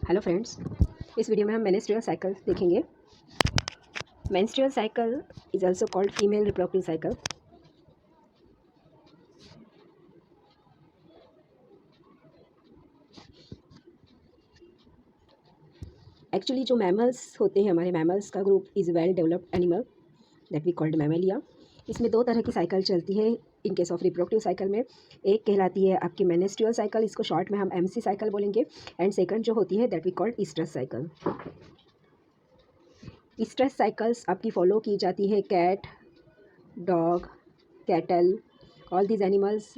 Hello friends, इस video में हम मेंस्ट्रुअल साइकिल देखेंगे। Menstrual cycle is also called female reproductive cycle. Actually जो मैमल्स होते हैं, हमारे मैमल्स का group is well developed animal that we called mammalia. इसमें दो तरह की साइकिल चलती है in case of reproductive cycle में। एक कहलाती है आपकी मेंस्ट्रुअल साइकिल, इसको शॉर्ट में हम एमसी साइकिल बोलेंगे। एंड सेकंड जो होती है that we called oestrus cycle. Oestrus cycles आपकी फॉलो की जाती है cat, dog, cattle, all these animals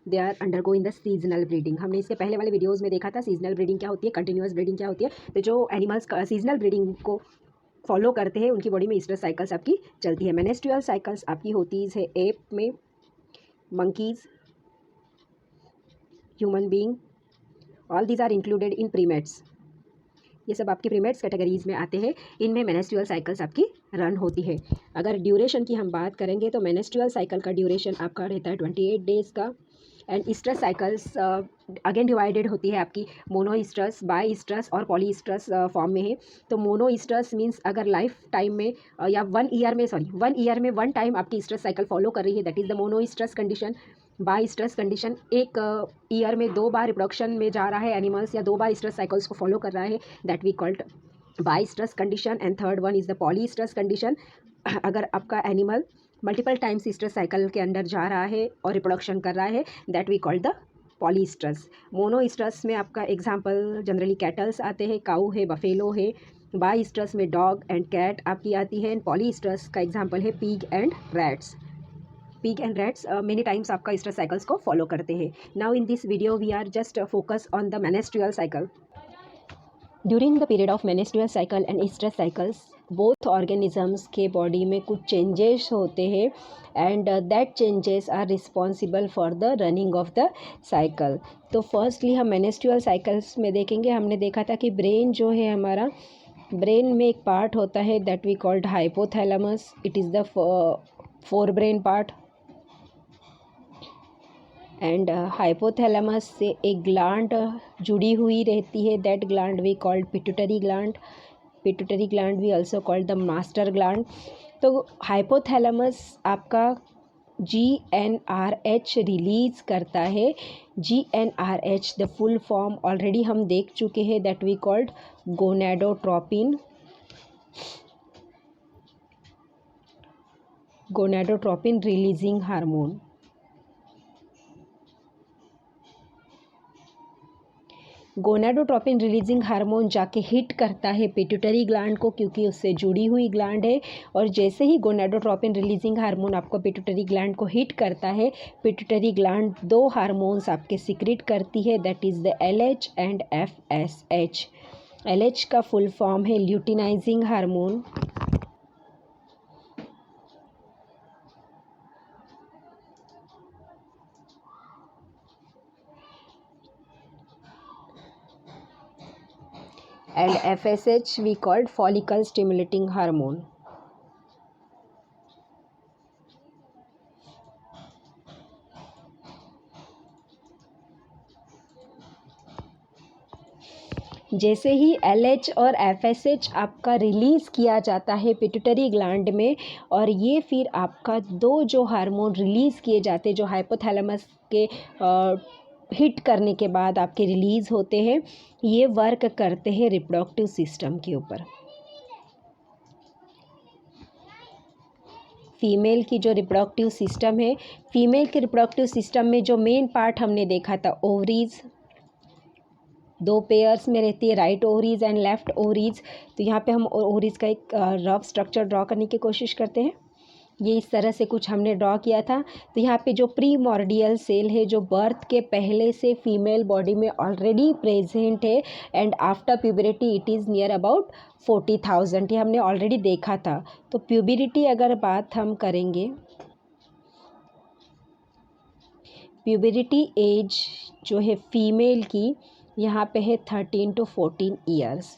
they are undergoing the seasonal breeding. हमने इसके पहले वाले वीडियोस में देखा था सीजनल ब्रीडिंग क्या होती है, कंटिन्यूअस ब्रीडिंग क्या होती है। तो जो एनिमल्स सीजनल ब्रीडिंग को फॉलो करते हैं उनकी बॉडी में ईस्ट्रस साइकिल्स आपकी चलती है। मेनेस्ट्रुअल साइकिल्स आपकी होती है एप में, monkeys, human being, all these are included in primates. ये सब आपकी प्रीमेट्स कैटेगरीज में आते हैं। इनमें मेनेस्ट्रुअल साइकिल्स आपकी रन होती है। अगर ड्यूरेशन की हम बात करेंगे तो मेनेस्ट्रुअल साइकिल का ड्यूरेशन आपका रहता है 28 डेज़ का। And estrus cycles again divided होती है आपकी मोनोईस्ट्रस, बाईस्ट्रस और पॉलीईस्ट्रस फॉर्म में है। तो मोनोईस्ट्रस मीन्स अगर लाइफ टाइम में या 1 ईयर में 1 टाइम आपकी ईस्ट्रस साइकिल फॉलो कर रही है, that is the monoestrous condition. Biestrous condition, एक ईयर में 2 बार रिप्रोडक्शन में जा रहा है एनिमल्स या 2 बार ईस्ट्रस साइकिल्स को फॉलो कर रहा है, that we called biestrous condition. And third one is the polyestrous condition. अगर आपका animal multiple times estrus cycle के अंदर जा रहा है और रिप्रोडक्शन कर रहा है, दैट वी कॉल्ड द पॉलीईस्ट्रस। मोनोईस्ट्रस में आपका एग्जांपल जनरली कैटल्स आते हैं, काऊ है, बफेलो है। बाईस्ट्रस में डॉग एंड कैट आपकी आती है। एंड पॉलीईस्ट्रस का एग्जांपल है pig and rats. Pig and rats many times आपका ईस्ट्रस साइकिल्स को फॉलो करते हैं। Now in this video we are just focus on the menstrual cycle. During the period of menstrual cycle and estrus cycles both organisms के body में कुछ changes होते हैं and that changes are responsible for the running of the cycle. तो firstly हम menstrual cycles में देखेंगे। हमने देखा था कि ब्रेन जो है हमारा, ब्रेन में एक पार्ट होता है that we called hypothalamus. It is the forebrain part. And hypothalamus से एक ग्लैंड जुड़ी हुई रहती है, that gland we called pituitary gland. Pituitary gland we also called the master gland. तो हाइपोथैलेमस आपका GnRH रिलीज करता है। GnRH the full form already हम देख चुके हैं, that we called gonadotropin. Gonadotropin releasing hormone. Gonadotropin releasing hormone जाके hit करता है पिट्यूटरी ग्लैंड को, क्योंकि उससे जुड़ी हुई ग्लैंड है। और जैसे ही गोनाडोट्रोपिन रिलीजिंग हार्मोन आपको पिट्यूटरी ग्लैंड को हिट करता है, पिट्यूटरी ग्लैंड 2 हार्मोन्स आपके सिक्रेट करती है, that is the LH and FSH। LH का फुल फॉर्म है luteinizing hormone. and FSH we called follicle stimulating hormone. जैसे ही LH और FSH आपका रिलीज़ किया जाता है पिट्यूटरी ग्लैंड में, और ये फिर आपका 2 जो हार्मोन रिलीज़ किए जाते हैं जो हाइपोथैलेमस के हिट करने के बाद आपके रिलीज़ होते हैं, ये वर्क करते हैं रिप्रोडक्टिव सिस्टम के ऊपर। फीमेल की जो रिप्रोडक्टिव सिस्टम है, फीमेल के रिप्रोडक्टिव सिस्टम में जो मेन पार्ट हमने देखा था, ओवरीज 2 पेयर्स में रहती है, right ovaries and left ovaries. तो यहाँ पे हम ओवरीज का एक रफ स्ट्रक्चर ड्रॉ करने की कोशिश करते हैं। ये इस तरह से कुछ हमने ड्रॉ किया था। तो यहाँ पे जो प्रीमॉर्डियल सेल है, जो बर्थ के पहले से फीमेल बॉडी में ऑलरेडी प्रेजेंट है, and after puberty it is near about 40,000। ये हमने ऑलरेडी देखा था। तो प्यूबरिटी अगर बात हम करेंगे, प्यूबरिटी एज जो है फीमेल की यहाँ पे है 13 to 14 ईयर्स।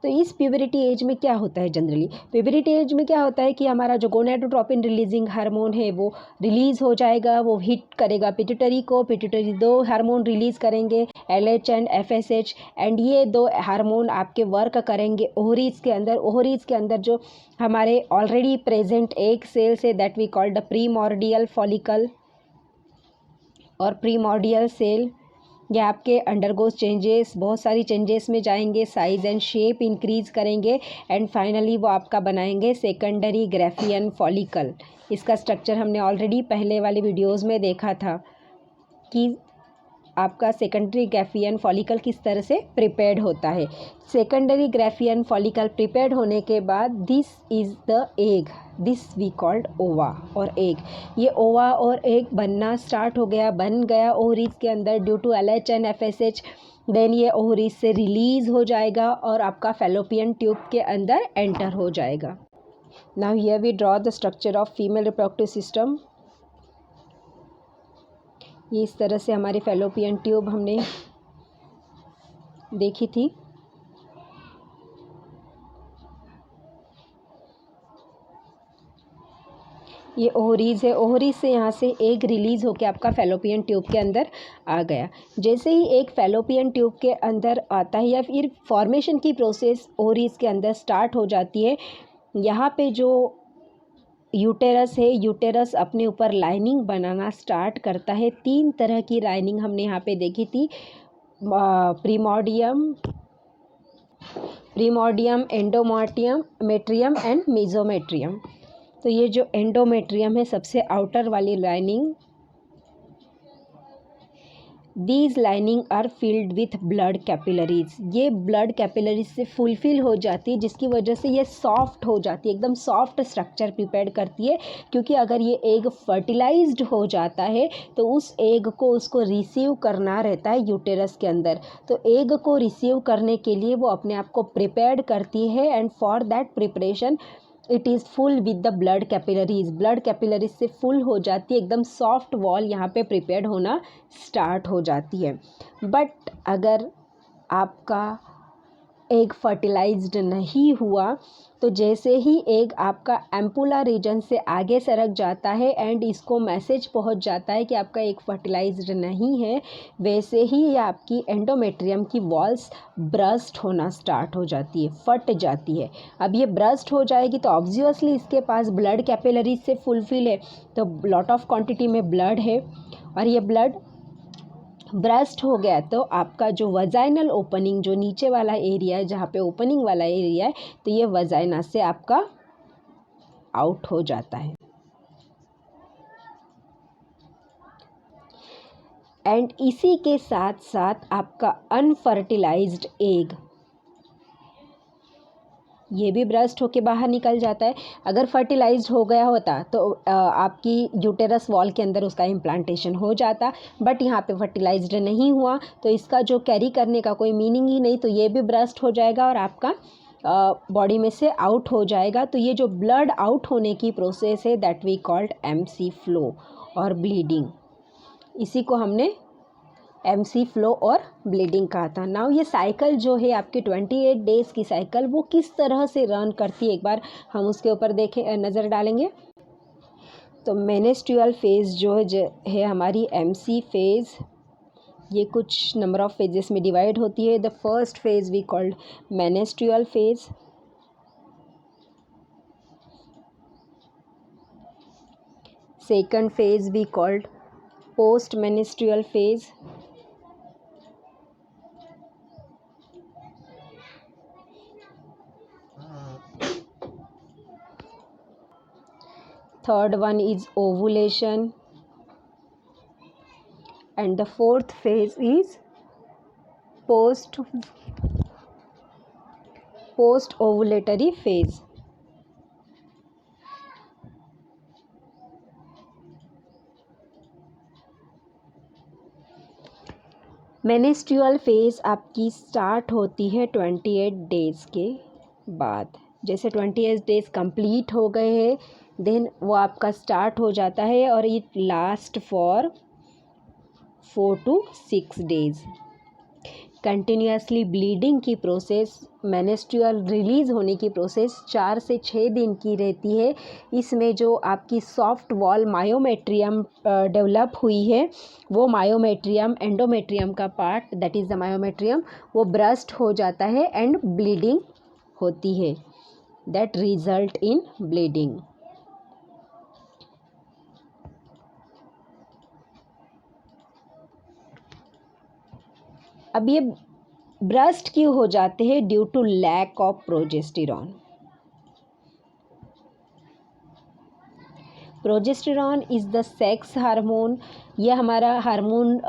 तो इस प्यूबरिटी एज में क्या होता है, जनरली प्यूबरिटी एज में क्या होता है कि हमारा जो गोनाडोट्रोपिन रिलीजिंग हार्मोन है वो रिलीज़ हो जाएगा, वो हिट करेगा पिट्यूटरी को, पिट्यूटरी 2 हार्मोन रिलीज़ करेंगे LH एंड FSH, एंड ये 2 हार्मोन आपके वर्क करेंगे ओवरीज के अंदर। ओवरीज के अंदर जो हमारे ऑलरेडी प्रेजेंट एक सेल्स है that we called the primordial follicle और प्रीमॉर्डियल सेल, ये आपके अंडरगोज चेंजेस, बहुत सारी चेंजेस में जाएंगे, साइज एंड शेप इंक्रीज करेंगे, एंड फाइनली वो आपका बनाएंगे सेकेंडरी ग्राफियन फॉलिकल। इसका स्ट्रक्चर हमने ऑलरेडी पहले वाले वीडियोस में देखा था कि आपका सेकेंडरी ग्राफियन फॉलिकल किस तरह से प्रिपेयर्ड होता है। सेकेंडरी ग्राफियन फॉलिकल प्रिपेयर्ड होने के बाद this is the egg, this we called ova और एग। ये ओवा और एग बनना स्टार्ट हो गया, बन गया ओवरीज के अंदर due to LH and FSH। Then ये ओवरीज से रिलीज हो जाएगा और आपका फैलोपियन ट्यूब के अंदर एंटर हो जाएगा। Now here we draw the structure of female reproductive system. ये इस तरह से हमारी फैलोपियन ट्यूब हमने देखी थी। ये ओवरीज है, ओवरीज से यहाँ से एग रिलीज़ होकर आपका फैलोपियन ट्यूब के अंदर आ गया। जैसे ही एक फैलोपियन ट्यूब के अंदर आता है या फिर फॉर्मेशन की प्रोसेस ओवरीज के अंदर स्टार्ट हो जाती है, यहाँ पे जो यूटेरस है, यूटेरस अपने ऊपर लाइनिंग बनाना स्टार्ट करता है। 3 तरह की लाइनिंग हमने यहाँ पे देखी थी, प्रीमोर्डियम, एंडोमेट्रियम एंड मेसोमेट्रियम। तो ये जो एंडोमेट्रियम है, सबसे आउटर वाली lining, these lining are filled with blood capillaries. ये ब्लड कैपिलरीज से फुलफिल हो जाती है, जिसकी वजह से ये सॉफ्ट हो जाती है, एकदम सॉफ्ट स्ट्रक्चर प्रिपेयर करती है। क्योंकि अगर ये एग फर्टिलाइज्ड हो जाता है तो उस एग को उसको रिसीव करना रहता है यूटेरस के अंदर। तो एग को रिसीव करने के लिए वो अपने आप को प्रिपेयर्ड करती है, and for that preparation it is full with the blood capillaries. Blood capillaries से फुल हो जाती है, एकदम सॉफ्ट वॉल यहाँ पे प्रिपेयर्ड होना स्टार्ट हो जाती है। बट अगर आपका एग फर्टिलाइज्ड नहीं हुआ तो जैसे ही एग आपका एम्पुला रीजन से आगे सरक जाता है एंड इसको मैसेज पहुंच जाता है कि आपका एग फर्टिलाइज्ड नहीं है, वैसे ही ये आपकी एंडोमेट्रियम की वॉल्स ब्रस्ट होना स्टार्ट हो जाती है, फट जाती है। अब ये ब्रस्ट हो जाएगी तो ऑब्वियसली इसके पास ब्लड कैपिलरीज से फुलफिल है, तो लॉट ऑफ क्वांटिटी में ब्लड है, और ये ब्लड ब्रस्ट हो गया तो आपका जो वजाइनल ओपनिंग, जो नीचे वाला एरिया है, जहाँ पे ओपनिंग वाला एरिया है, तो ये वजाइना से आपका आउट हो जाता है। एंड इसी के साथ साथ आपका अनफर्टिलाइज्ड एग ये भी ब्रस्ट होके बाहर निकल जाता है। अगर फर्टिलाइज्ड हो गया होता तो आपकी यूटेरस वॉल के अंदर उसका इम्प्लांटेशन हो जाता, बट यहाँ पे फर्टिलाइज्ड नहीं हुआ तो इसका जो कैरी करने का कोई मीनिंग ही नहीं, तो ये भी ब्रस्ट हो जाएगा और आपका बॉडी में से आउट हो जाएगा। तो ये जो ब्लड आउट होने की प्रोसेस है that we called MC flow और ब्लीडिंग, इसी को हमने MC फ्लो और ब्लीडिंग कहा था। नाउ ये साइकिल जो है आपकी 28 डेज़ की साइकिल, वो किस तरह से रन करती है, एक बार हम उसके ऊपर नज़र डालेंगे। तो मेनेस्ट्रुअल फेज़ जो है हमारी MC फेज़, ये कुछ नंबर ऑफ फेजेस में डिवाइड होती है। The first phase we called menstrual phase, second phase we called post menstrual phase, third one is ovulation, and the fourth phase is post ovulatory phase. Menstrual phase आपकी start होती है 28 days के बाद। जैसे 28 days complete हो गए हैं then वो आपका स्टार्ट हो जाता है और it last for 4 to 6 days. Continuously bleeding की प्रोसेस, मेनेस्ट्रुअल रिलीज़ होने की प्रोसेस 4 से 6 दिन की रहती है। इसमें जो आपकी सॉफ्ट वॉल मायोमेट्रियम डेवलप हुई है, वो मायोमेट्रियम एंडोमेट्रियम का part, that is the myometrium, वो ब्रस्ट हो जाता है एंड ब्लीडिंग होती है, दैट रिजल्ट इन ब्लीडिंग। अब ये ब्रस्ट क्यों हो जाते हैं? Due to lack of progesterone. Progesterone is the sex hormone. यह हमारा हार्मोन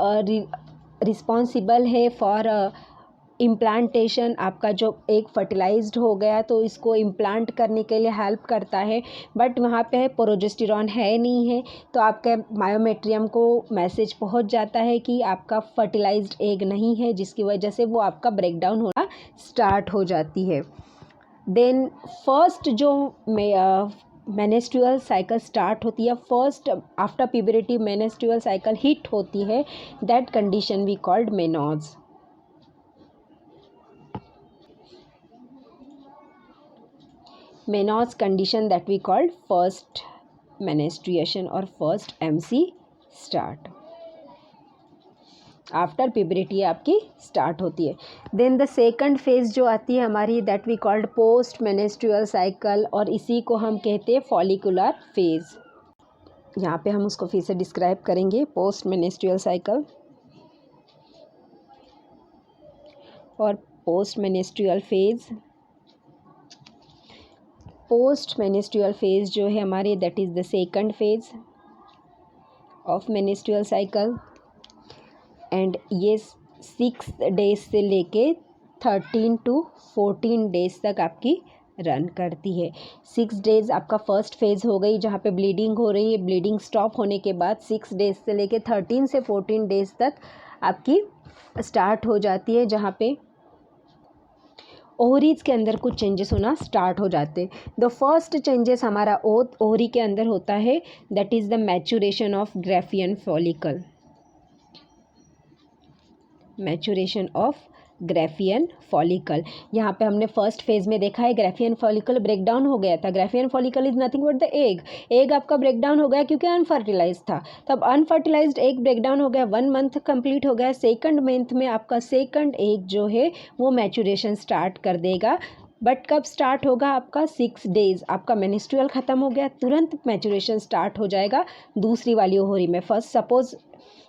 रिस्पॉन्सिबल है फॉर इम्प्लांटेशन। आपका जो एक फर्टिलाइज्ड हो गया तो इसको इम्प्लांट करने के लिए हेल्प करता है, बट वहाँ पे प्रोजेस्टेरॉन है नहीं है, तो आपके मायोमेट्रियम को मैसेज पहुँच जाता है कि आपका फर्टिलाइज्ड एग नहीं है, जिसकी वजह से वो आपका ब्रेकडाउन होना स्टार्ट हो जाती है। देन फर्स्ट जो मेनेस्ट्रुअल साइकिल स्टार्ट होती है, first after puberty menstrual cycle hit होती है, that condition we called menarche. Menarche condition that we called first menstruation और first MC start. After puberty आपकी स्टार्ट होती है। देन द सेकंड फेज जो आती है हमारी, that we called post menstrual cycle, और इसी को हम कहते हैं फॉलिकुलर फेज। यहाँ पे हम उसको फिर से डिस्क्राइब करेंगे, पोस्ट मेनेस्ट्रुअल साइकिल और post menstrual phase. Post menstrual phase जो है हमारी, that is the second phase of menstrual cycle, and ये 6 डेज से लेके 13 to 14 डेज तक आपकी रन करती है। 6 डेज़ आपका फर्स्ट फेज़ हो गई जहाँ पे ब्लीडिंग हो रही है, ब्लीडिंग स्टॉप होने के बाद 6 डेज से लेके 13 से 14 डेज तक आपकी स्टार्ट हो जाती है, जहाँ पे ओवरीज के अंदर कुछ चेंजेस होना स्टार्ट हो जाते हैं। द फर्स्ट चेंजेस हमारा ओवरी के अंदर होता है, that is the maturation of Graafian follicle. Maturation of Graafian follicle, यहाँ पे हमने फर्स्ट फेज में देखा है ग्राफियन फॉलिकल ब्रेकडाउन हो गया था। Graafian follicle is nothing but the egg आपका ब्रेकडाउन हो गया क्योंकि अनफर्टिलाइज था। तब अनफर्टिलाइज्ड एग ब्रेकडाउन हो गया, 1 मंथ कंप्लीट हो गया। सेकंड मंथ में आपका सेकंड एग जो है वो मैचुरेशन स्टार्ट कर देगा, बट कब स्टार्ट होगा? आपका 6 डेज, आपका मेनिस्ट्रुअल ख़त्म हो गया, तुरंत मैचुरेशन स्टार्ट हो जाएगा दूसरी वाली ओवरी में। फर्स्ट सपोज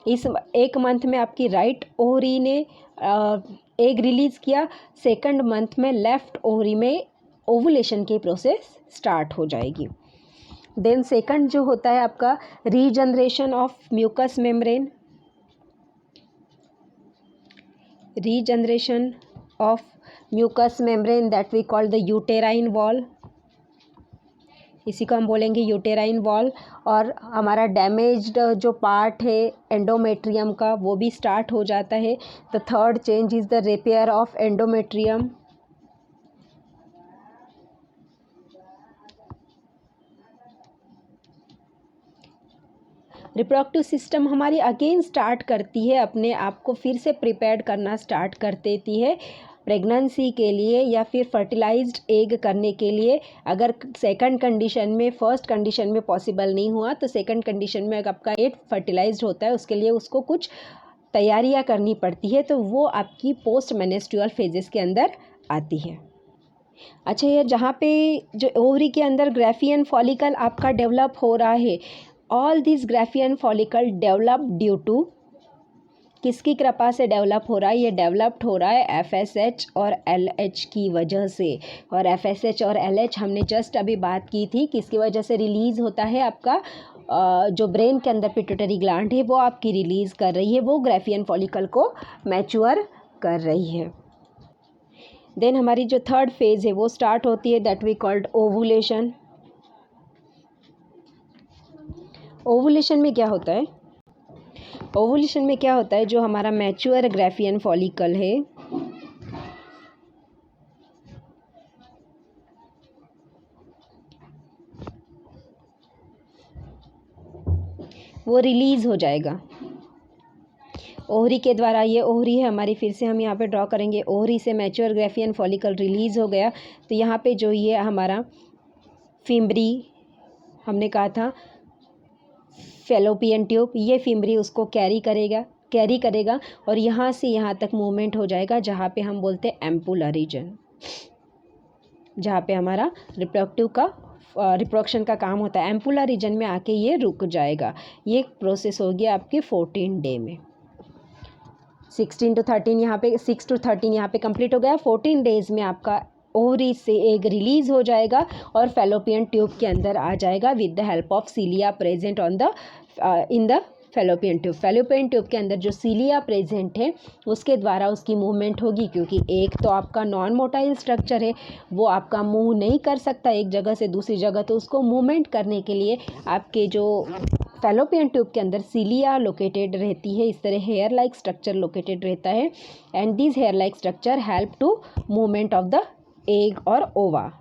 इस 1 मंथ में आपकी राइट ओवरी ने एग रिलीज़ किया, सेकंड मंथ में लेफ्ट ओवरी में ओवुलेशन की प्रोसेस स्टार्ट हो जाएगी। देन सेकंड जो होता है आपका regeneration of mucus membrane, regeneration of mucus membrane that we call the uterine wall, इसी को हम बोलेंगे यूटेराइन वॉल। और हमारा डैमेज्ड जो पार्ट है एंडोमेट्रियम का वो भी स्टार्ट हो जाता है। The third change is the repair of endometrium. Reproductive system हमारी अगेन स्टार्ट करती है, अपने आप को फिर से प्रिपेयर करना स्टार्ट कर देती है प्रेगनेंसी के लिए या फिर फर्टिलाइज्ड एग करने के लिए। अगर सेकंड कंडीशन में, फर्स्ट कंडीशन में पॉसिबल नहीं हुआ तो सेकंड कंडीशन में अगर आपका एग फर्टिलाइज्ड होता है उसके लिए उसको कुछ तैयारियां करनी पड़ती है, तो वो आपकी पोस्ट मेनेस्ट्रुअल फेजेस के अंदर आती है। अच्छा, ये जहाँ पे जो ओवरी के अंदर ग्राफियन फॉलिकल आपका डेवलप हो रहा है, all this graafian follicle develop due to, किसकी कृपा से डेवलप हो रहा है? ये डेवलप्ड हो रहा है FSH और LH की वजह से। और FSH और LH हमने जस्ट अभी बात की थी, किसकी वजह से रिलीज़ होता है? आपका जो ब्रेन के अंदर पिट्यूटरी ग्लैंड है वो आपकी रिलीज़ कर रही है, वो ग्राफियन फॉलिकल को मैच्योर कर रही है। देन हमारी जो थर्ड फेज़ है वो स्टार्ट होती है, that we called ovulation. Ovulation में क्या होता है? ओवुलेशन में क्या होता है, जो हमारा मैच्योर ग्राफियन फॉलिकल है वो रिलीज़ हो जाएगा। ओवरी के द्वारा, ये ओवरी है हमारी, फिर से हम यहाँ पे ड्रॉ करेंगे। ओवरी से मैच्योर ग्राफियन फॉलिकल रिलीज़ हो गया, तो यहाँ पे जो ये हमारा फिम्बरी हमने कहा था फैलोपियन ट्यूब, ये फिम्बरी उसको कैरी करेगा और यहाँ से यहाँ तक मूवमेंट हो जाएगा, जहाँ पे हम बोलते हैं एम्पुला रीजन, जहाँ पे हमारा रिप्रोडक्शन का काम होता है। एम्पुला रीजन में आके ये रुक जाएगा। ये प्रोसेस हो गया आपके 14 डे में। 16 to 13 यहाँ पे 6 to 13 यहाँ पे कंप्लीट हो गया। 14 डेज़ में आपका ओवरी से एग रिलीज़ हो जाएगा और फैलोपियन ट्यूब के अंदर आ जाएगा with the help of सीलिया present on the in the fallopian tube. Fallopian tube के अंदर जो सीलिया प्रेजेंट है उसके द्वारा उसकी मूवमेंट होगी, क्योंकि एक तो आपका नॉन मोटाइल स्ट्रक्चर है, वो आपका मूव नहीं कर सकता एक जगह से दूसरी जगह, तो उसको मूवमेंट करने के लिए आपके जो फैलोपियन ट्यूब के अंदर सीलिया लोकेटेड रहती है, इस तरह हेयर लाइक स्ट्रक्चर लोकेटेड रहता है, and this hair like structure help to movement of the egg और ओवा।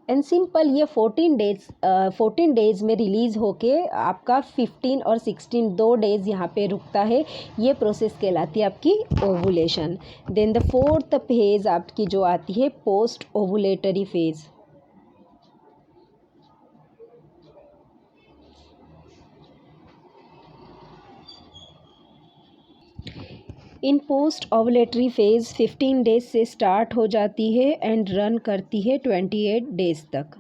एंड सिंपल ये 14 डेज़ में रिलीज़ होके आपका 15 और 16 2 डेज़ यहाँ पे रुकता है। ये प्रोसेस कहलाती है आपकी ovulation. Then the 4th phase आपकी जो आती है पोस्ट ओवुलेटरी फेज़। इन पोस्ट ओवुलेटरी फेज़ 15 डेज से स्टार्ट हो जाती है एंड रन करती है 28 डेज तक।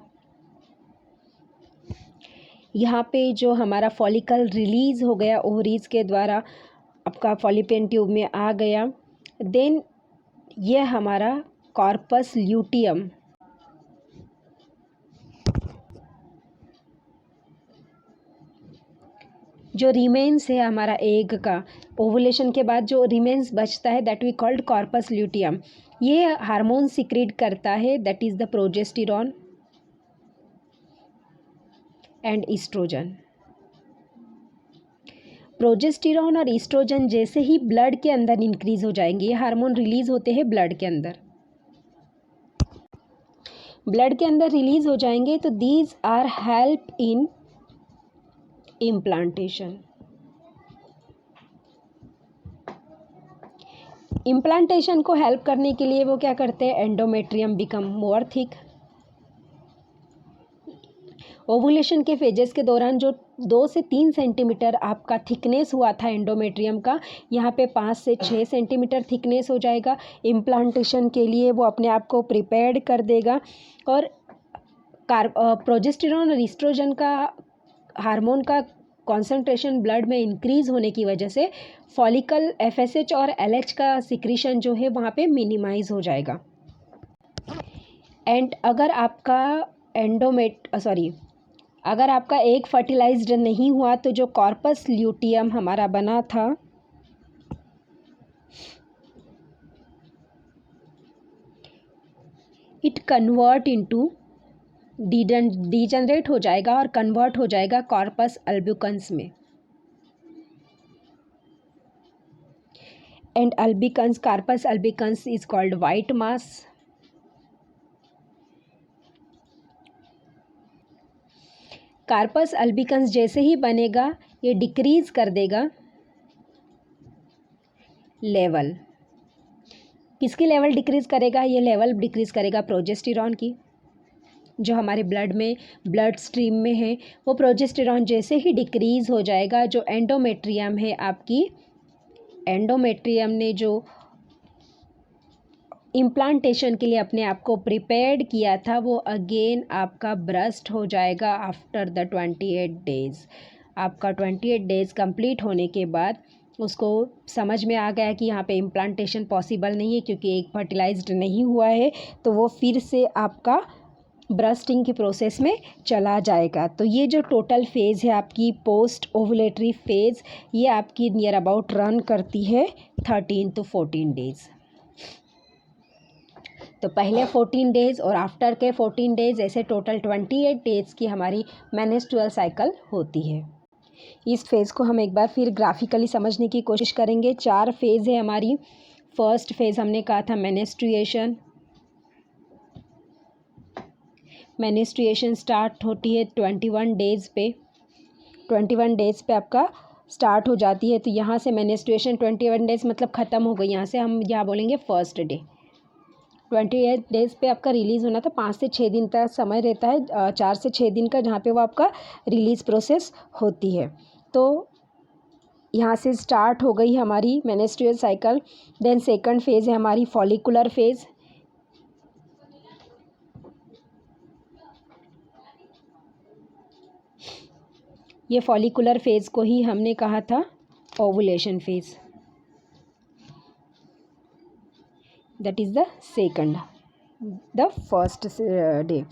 यहाँ पे जो हमारा फॉलिकल रिलीज़ हो गया ओवरीज के द्वारा, आपका फॉलिपियन ट्यूब में आ गया, देन ये हमारा कॉर्पस ल्यूटियम जो रिमेन्स है हमारा एग का ओवुलेशन के बाद जो रिमेन्स बचता है that we called corpus luteum. ये हार्मोन सिक्रीट करता है, that is the progesterone and estrogen. Progesterone और ईस्ट्रोजन जैसे ही ब्लड के अंदर इंक्रीज हो जाएंगे, ये हार्मोन रिलीज होते हैं ब्लड के अंदर, ब्लड के अंदर रिलीज हो जाएंगे, तो these are help in implantation. Implantation को हेल्प करने के लिए वो क्या करते हैं, endometrium become more thick. Ovulation के फेजेस के दौरान जो 2 से 3 सेंटीमीटर आपका थिकनेस हुआ था एंडोमेट्रियम का, यहाँ पे 5 से 6 सेंटीमीटर थिकनेस हो जाएगा। इम्प्लांटेशन के लिए वो अपने आप को प्रिपेयर्ड कर देगा। और प्रोजेस्टेरॉन और ईस्ट्रोजन का हार्मोन का कॉन्सेंट्रेशन ब्लड में इंक्रीज़ होने की वजह से फॉलिकल FSH और LH का सिक्रीशन जो है वहाँ पे मिनिमाइज हो जाएगा। एंड अगर आपका एग फर्टिलाइज्ड नहीं हुआ, तो जो कॉर्पस ल्यूटियम हमारा बना था, इट कन्वर्ट इनटू डिजनरेट हो जाएगा और कन्वर्ट हो जाएगा कॉर्पस अल्बिकन्स में। And albicans, corpus albicans is called white mass. Corpus albicans जैसे ही बनेगा ये डिक्रीज़ कर देगा लेवल। किसकी लेवल डिक्रीज़ करेगा, ये लेवल डिक्रीज़ करेगा प्रोजेस्टेरॉन की, जो हमारे ब्लड स्ट्रीम में है। वो प्रोजेस्टेरॉन जैसे ही डिक्रीज़ हो जाएगा, जो एंडोमेट्रियम है आपकी, एंडोमेट्रियम ने जो इम्प्लांटेशन के लिए अपने आप को प्रिपेयर्ड किया था, वो अगेन आपका ब्रस्ट हो जाएगा आफ्टर द 28 डेज़। आपका 28 डेज़ कंप्लीट होने के बाद उसको समझ में आ गया कि यहाँ पे इम्प्लांटेशन पॉसिबल नहीं है क्योंकि एक फर्टिलाइज्ड नहीं हुआ है, तो वो फिर से आपका ब्रस्टिंग की प्रोसेस में चला जाएगा। तो ये जो टोटल फेज़ है आपकी पोस्ट ओवुलेटरी फेज़, ये आपकी नियर अबाउट रन करती है 13 to 14 डेज़। तो पहले 14 डेज़ और आफ्टर के 14 डेज़, ऐसे टोटल 28 डेज़ की हमारी मेंस्ट्रुअल साइकिल होती है। इस फेज़ को हम एक बार फिर ग्राफिकली समझने की कोशिश करेंगे। 4 फेज़ है हमारी। फर्स्ट फेज़ हमने कहा था मेंस्ट्रुएशन। मेंस्ट्रुएशन स्टार्ट होती है 21 डेज़ पे। 21 डेज़ पे आपका स्टार्ट हो जाती है, तो यहाँ से मेंस्ट्रुएशन 21 डेज़ मतलब ख़त्म हो गई। यहाँ से हम क्या बोलेंगे, फर्स्ट डे। 28 डेज़ पे आपका रिलीज़ होना था। 5 से 6 दिन तक समय रहता है, 4 से 6 दिन का, जहाँ पे वो आपका रिलीज़ प्रोसेस होती है। तो यहाँ से स्टार्ट हो गई हमारी menstrual cycle. Then second phase है हमारी फॉलिकुलर फेज़। ये फॉलिकुलर फेज़ को ही हमने कहा था ovulation phase. That is the second, the first day.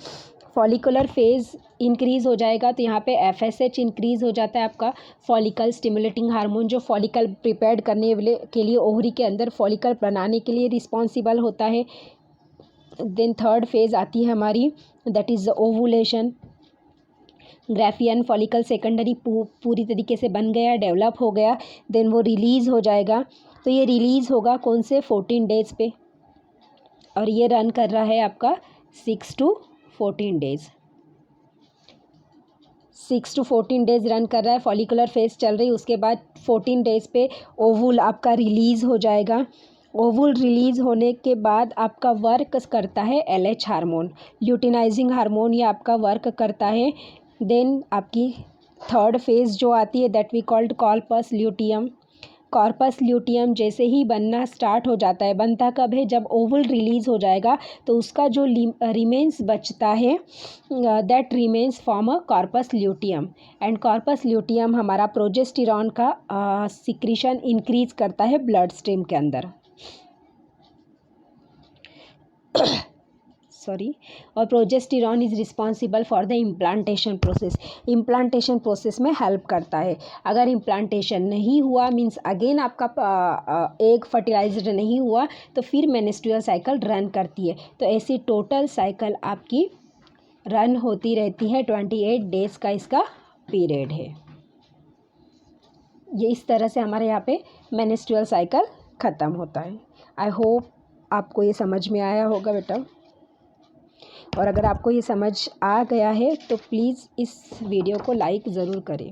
Follicular phase increase हो जाएगा, तो यहाँ पे FSH इंक्रीज़ हो जाता है आपका, फॉलिकल स्टिमुलेटिंग हार्मोन, जो फॉलिकल प्रिपेयर करने के लिए ओवरी के अंदर फॉलिकल बनाने के लिए रिस्पॉन्सिबल होता है। देन थर्ड फेज़ आती है हमारी, that is the ovulation. Graafian follicle secondary पूरी तरीके से बन गया, डेवलप हो गया, देन वो रिलीज़ हो जाएगा। तो ये रिलीज़ होगा कौन से, 14 डेज़ पे, और ये रन कर रहा है आपका 6 to 14 days. 6 to 14 days run कर रहा है, फॉलिकुलर फेज़ चल रही। उसके बाद 14 डेज़ पे ओवुल आपका रिलीज़ हो जाएगा। ओवुल रिलीज़ होने के बाद आपका वर्क करता है LH हार्मोन, ल्यूटिनाइजिंग हार्मोन, ये आपका वर्क करता है। देन आपकी थर्ड फेज़ जो आती है, that we called corpus luteum. Corpus luteum जैसे ही बनना स्टार्ट हो जाता है, बनता कब है, जब ओवुल रिलीज़ हो जाएगा, तो उसका जो रिमेन्स बचता है, that remains form a corpus luteum. And corpus luteum हमारा प्रोजेस्टेरॉन का सिक्रीशन इंक्रीज करता है ब्लड स्ट्रीम के अंदर। सॉरी। और progesterone is responsible for the implantation process, implantation process में हेल्प करता है। अगर इम्प्लांटेशन नहीं हुआ, मीन्स अगेन आपका एग फर्टिलाइज्ड नहीं हुआ, तो फिर मेंस्ट्रुअल साइकिल रन करती है। तो ऐसी टोटल साइकिल आपकी रन होती रहती है। 28 डेज़ का इसका पीरियड है। ये इस तरह से हमारे यहाँ पे मेंस्ट्रुअल साइकिल ख़त्म होता है। आई होप आपको ये समझ में आया होगा बेटा, और अगर आपको ये समझ आ गया है तो प्लीज़ इस वीडियो को लाइक ज़रूर करें।